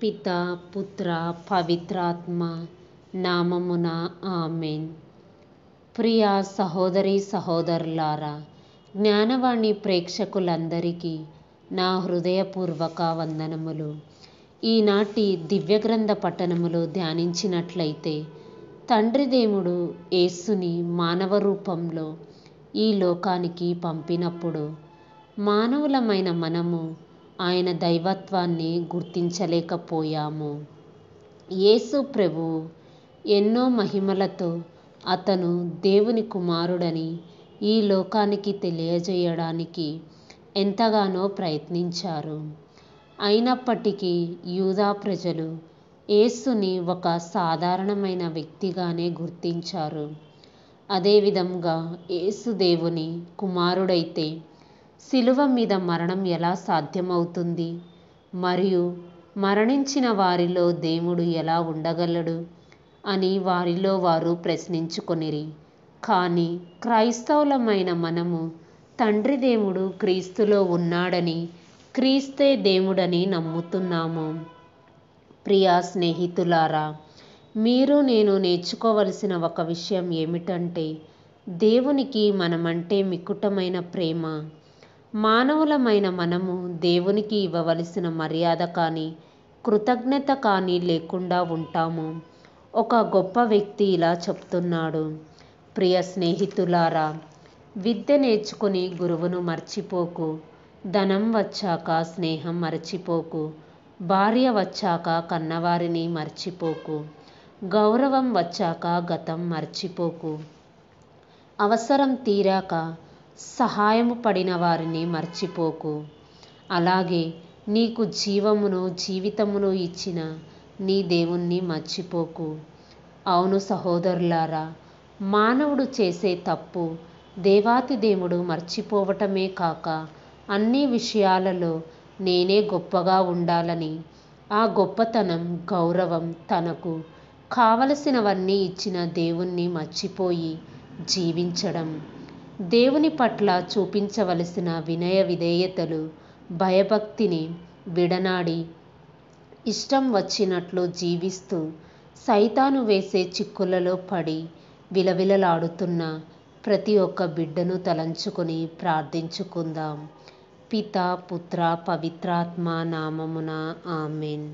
పిత పుత్ర పవిత్రాత్మ నామమున ఆమెన్. ప్రియ సహోదరి సహోదరులారా, జ్ఞానవాణి ప్రేక్షకులందరికీ నా హృదయపూర్వక వందనములు. ఈనాటి దివ్యగ్రంథ పఠనములు ధ్యానించినట్లయితే, తండ్రి దేవుడు యేసుని మానవ రూపంలో ఈ లోకానికి పంపినప్పుడు మానవులమైన మనము ఆయన దైవత్వాన్ని గుర్తించలేకపోయాము. యేసు ప్రభువు ఎన్నో మహిమలతో అతను దేవుని కుమారుడని ఈ లోకానికి తెలియజేయడానికి ఎంతగానో ప్రయత్నించారు. అయినప్పటికీ యూదా ప్రజలు యేసుని ఒక సాధారణమైన వ్యక్తిగానే గుర్తించారు. అదేవిధంగా యేసు దేవుని కుమారుడైతే శిలువ మీద మరణం ఎలా సాధ్యమవుతుంది? మరియు మరణించిన వారిలో దేవుడు ఎలా ఉండగలడు అని వారిలో వారు ప్రశ్నించుకొనిరి. కానీ క్రైస్తవులమైన మనము తండ్రి దేవుడు క్రీస్తులో ఉన్నాడని, క్రీస్తే దేవుడని నమ్ముతున్నాము. ప్రియ స్నేహితులారా, మీరు నేను నేర్చుకోవలసిన ఒక విషయం ఏమిటంటే, దేవునికి మనమంటే మికుటమైన ప్రేమ. మానవులమైన మనము దేవునికి ఇవ్వవలసిన మర్యాద కానీ కృతజ్ఞత కానీ లేకుండా ఉంటాము. ఒక గొప్ప వ్యక్తి ఇలా చెప్తున్నాడు: ప్రియ స్నేహితులారా, విద్య నేర్చుకుని గురువును మర్చిపోకు, ధనం వచ్చాక స్నేహం మరచిపోకు, భార్య వచ్చాక కన్నవారిని మర్చిపోకు, గౌరవం వచ్చాక గతం మర్చిపోకు, అవసరం తీరాక సహాయము పడిన వారిని మర్చిపోకు. అలాగే నీకు జీవమును జీవితమును ఇచ్చిన నీ దేవుణ్ణి మర్చిపోకు. అవును సహోదరులారా, మానవుడు చేసే తప్పు దేవాతి దేవుడు మర్చిపోవటమే కాక అన్ని విషయాలలో నేనే గొప్పగా ఉండాలని, ఆ గొప్పతనం గౌరవం తనకు కావలసినవన్నీ ఇచ్చిన దేవుణ్ణి మర్చిపోయి జీవించడం, దేవుని పట్ల చూపించవలసిన వినయ విధేయతలు భయభక్తిని విడనాడి ఇష్టం వచ్చినట్లు జీవిస్తూ సైతాను వేసే చిక్కులలో పడి విలవిలలాడుతున్న ప్రతి ఒక్క బిడ్డను తలంచుకొని ప్రార్థించుకుందాం. పిత పుత్ర పవిత్రాత్మ నామమున ఆమెన్.